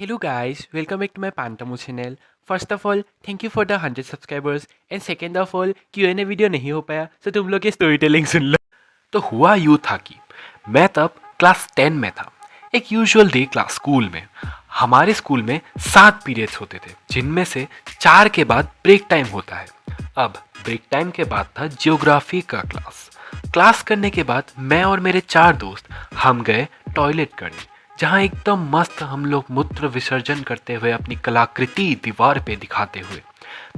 Hello guys, welcome back to my Pantamo channel. First of all, thank you for the 100 subscribers and second of all, Q&A video नहीं हो पाया तो तुम लोग ये story telling सुन लो। तो हुआ यूँ था कि मैं तब क्लास 10 में था। एक यूजुअल डे क्लास स्कूल में हमारे स्कूल में 7 पीरियड्स होते थे जिनमें से 4 के बाद ब्रेक टाइम होता है। अब ब्रेक टाइम के बाद था जियोग्राफी का क्लास करने के बाद मैं और मेरे 4 दोस्त हम गए टॉयलेट करने, जहाँ एकदम मस्त हम लोग मूत्र विसर्जन करते हुए अपनी कलाकृति दीवार पे दिखाते हुए।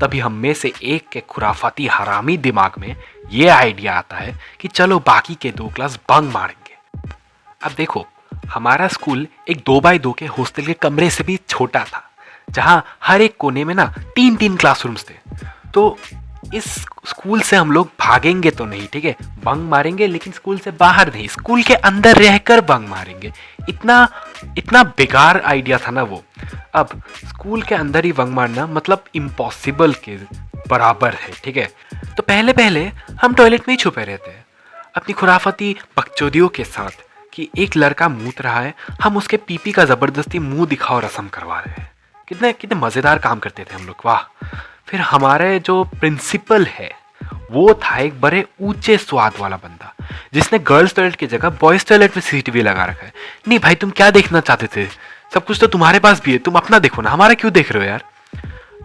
तभी हम में से एक के खुराफाती हरामी दिमाग में ये आइडिया आता है कि चलो बाकी के 2 क्लास बंक मारेंगे। अब देखो, हमारा स्कूल एक 2x2 के हॉस्टल के कमरे से भी छोटा था, जहाँ हर एक कोने में ना 3-3 क्लासरूम्स थे। तो इस स्कूल से हम लोग भागेंगे तो नहीं, ठीक है, बंक मारेंगे, लेकिन स्कूल से बाहर नहीं, स्कूल के अंदर रहकर बंक मारेंगे। इतना इतना बेकार आइडिया था ना वो। अब स्कूल के अंदर ही बंक मारना मतलब इम्पॉसिबल के बराबर है, ठीक है। तो पहले पहले हम टॉयलेट में ही छुपे रहते हैं अपनी खुराफती बकचोदियों के साथ कि एक लड़का मूत रहा है, हम उसके पीपी का ज़बरदस्ती मुंह दिखाओ रस्म करवा रहे हैं। कितने कितने मज़ेदार काम करते थे हम लोग, वाह। फिर हमारे जो प्रिंसिपल है वो था एक बड़े ऊंचे स्वाद वाला बंदा, जिसने गर्ल्स टॉयलेट की जगह बॉयज टॉयलेट में सीसीटीवी लगा रखा है। नहीं भाई, तुम क्या देखना चाहते थे? सब कुछ तो तुम्हारे पास भी है, तुम अपना देखो ना, हमारा क्यों देख रहे हो यार।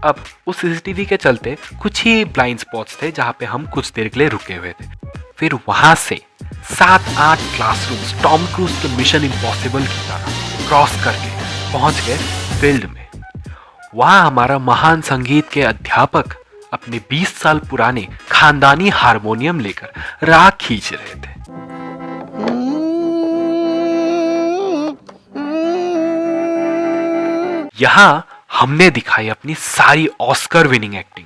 अब उस सीसीटीवी के चलते कुछ ही ब्लाइंड स्पॉट्स थे जहाँ पे हम कुछ देर के लिए रुके हुए थे। फिर वहां से 7-8 क्लासरूम्स टॉम क्रूज के मिशन इम्पॉसिबल की तरह क्रॉस करके पहुंच गए फील्ड में। वहां हमारा महान संगीत के अध्यापक अपने 20 साल पुराने खानदानी हारमोनियम लेकर राग खींच रहे थे। यहां हमने दिखाई अपनी सारी ऑस्कर विनिंग एक्टिंग।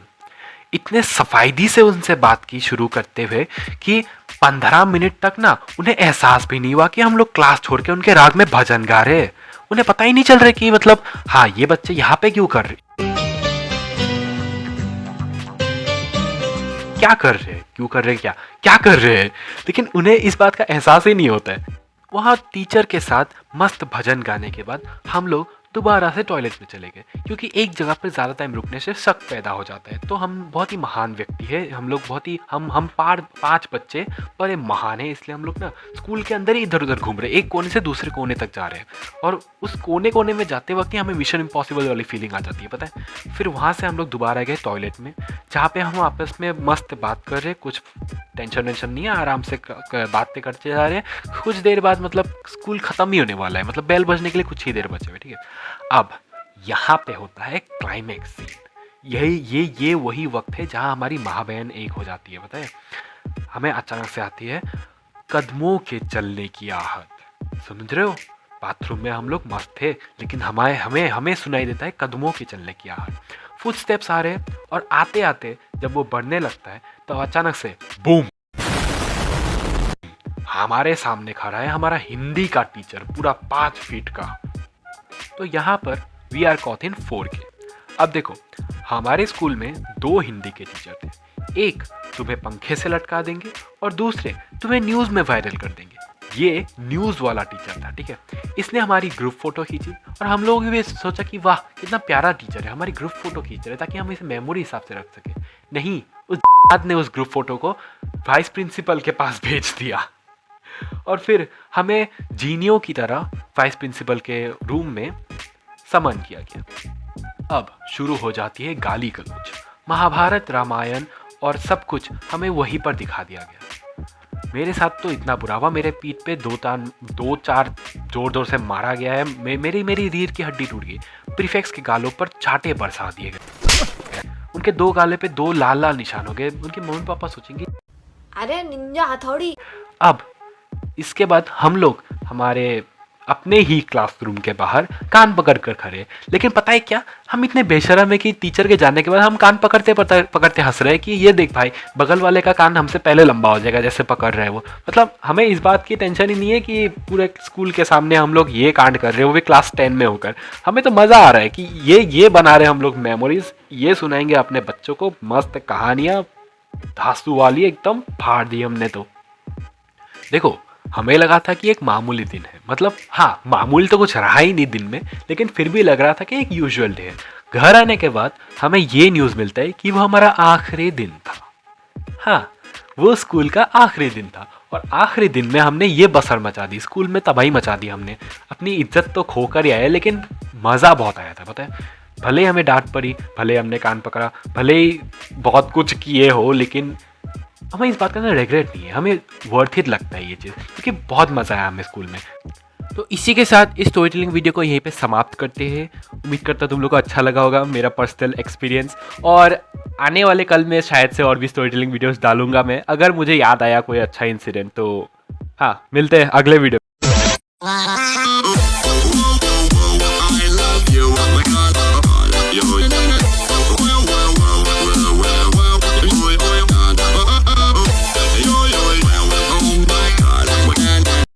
इतने सफाईदी से उनसे बात की शुरू करते हुए कि 15 मिनट तक ना उन्हें एहसास भी नहीं हुआ कि हम लोग क्लास छोड़ के उनके राग में भजन गा रहे हैं। उन्हें पता ही नहीं चल रहा कि मतलब हाँ, ये बच्चे यहाँ पे क्यों कर रहे, क्या कर रहे हैं, क्यों कर रहे हैं, क्या क्या कर रहे हैं। लेकिन उन्हें इस बात का एहसास ही नहीं होता है। वहाँ टीचर के साथ मस्त भजन गाने के बाद हम लोग दोबारा से टॉयलेट में चले गए, क्योंकि एक जगह पर ज़्यादा टाइम रुकने से शक पैदा हो जाता है। तो हम बहुत ही महान व्यक्ति है, हम लोग बहुत ही हम 5 बच्चे बड़े महान हैं, इसलिए हम लोग ना स्कूल के अंदर ही इधर उधर घूम रहे हैं, एक कोने से दूसरे कोने तक जा रहे हैं। और उस कोने कोने में जाते वक्त ही हमें मिशन इम्पॉसिबल वाली फीलिंग आ जाती है, पता है। फिर वहाँ से हम लोग दोबारा गए टॉयलेट में, जहाँ पे हम आपस में मस्त बात कर रहे, कुछ टेंशन वेंशन नहीं है, आराम से बातें करते जा रहे हैं। कुछ देर बाद मतलब स्कूल ख़त्म ही होने वाला है, मतलब बेल बजने के लिए कुछ ही देर बचे हुए, ठीक है। अब यहाँ पे होता है क्लाइमैक्स सीन। ये वही वक्त है जहाँ हमारी महाबहन एक हो जाती है, पता है। हमें अचानक से आती है कदमों के चलने की आहट। समझ रहे हो, बाथरूम में हम लोग मस्त थे, लेकिन हमें हमें सुनाई देता है कदमों के चलने की आहट। फुट स्टेप्स आ रहे हैं और आते आते जब वो बढ़ने लगता है तो अचानक से बूम, हमारे सामने खड़ा है हमारा हिंदी का टीचर, पूरा 5 फीट का। तो यहाँ पर we are caught in 4K। अब देखो, हमारे स्कूल में 2 हिंदी के टीचर थे, एक तुम्हें पंखे से लटका देंगे और दूसरे तुम्हें न्यूज़ में वायरल कर देंगे। ये न्यूज़ वाला टीचर था, ठीक है। इसने हमारी ग्रुप फोटो खींची और हम लोगों ने भी सोचा कि वाह कितना प्यारा टीचर है, हमारी ग्रुप फोटो खींच रहे ताकि हम इसे मेमोरी हिसाब से रख सके। नहीं, उस ने उस ग्रुप फोटो को वाइस प्रिंसिपल के पास भेज दिया और फिर हमें जीनियों की तरह वाइस प्रिंसिपल के रूम में समन किया गया। अब शुरू हो जाती है गाली गलौज, महाभारत रामायण और सब कुछ हमें वहीं पर दिखा दिया गया। मेरे साथ तो इतना बुरा हुआ, मेरे पीठ पे 2-4 जोर जोर से मारा गया है, मेरी रीढ़ की हड्डी टूट गई। प्रीफेक्स के गालों पर चाटे बरसा दिए गए, उनके 2 गाले पे 2 लाल लाल निशान हो गए। उनके मम्मी पापा सोचेंगे अरे निंजा हथौड़ी। अब इसके बाद हम लोग हमारे अपने ही क्लासरूम के बाहर कान पकड़ कर खड़े। लेकिन पता है क्या, हम इतने बेशरम है कि टीचर के जाने के बाद हम कान पकड़ते पकड़ते हंस रहे हैं कि ये देख भाई, बगल वाले का कान हमसे पहले लंबा हो जाएगा जैसे पकड़ रहे हैं वो। मतलब हमें इस बात की टेंशन ही नहीं है कि पूरे स्कूल के सामने हम लोग ये कांड कर रहे हैं, वो भी क्लास 10 में होकर। हमें तो मज़ा आ रहा है कि ये बना रहे हम लोग मेमोरीज, ये सुनाएंगे अपने बच्चों को मस्त कहानियाँ, धांसू वाली एकदम फाड़ दी हमने। तो देखो, हमें लगा था कि एक मामूली दिन है, मतलब हाँ मामूली तो कुछ रहा ही नहीं दिन में, लेकिन फिर भी लग रहा था कि एक यूजुअल डे है। घर आने के बाद हमें ये न्यूज़ मिलता है कि वो हमारा आखिरी दिन था। हाँ, वो स्कूल का आखिरी दिन था और आखिरी दिन में हमने ये बसर मचा दी, स्कूल में तबाही मचा दी हमने। अपनी इज्जत तो खोकर ही आए, लेकिन मज़ा बहुत आया था पता है। भले ही हमें डांट पड़ी, भले ही हमने कान पकड़ा, भले ही बहुत कुछ किए हो, लेकिन हमें इस बात का ना रिग्रेट नहीं है, हमें वर्थ इट लगता है ये चीज़, क्योंकि बहुत मज़ा आया हमें स्कूल में। तो इसी के साथ इस स्टोरी टेलिंग वीडियो को यहीं पे समाप्त करते हैं। उम्मीद करता हूँ तुम लोग को अच्छा लगा होगा मेरा पर्सनल एक्सपीरियंस, और आने वाले कल में शायद से और भी स्टोरी टेलिंग वीडियोस डालूंगा मैं, अगर मुझे याद आया कोई अच्छा इंसिडेंट तो। हाँ, मिलते हैं अगले वीडियो।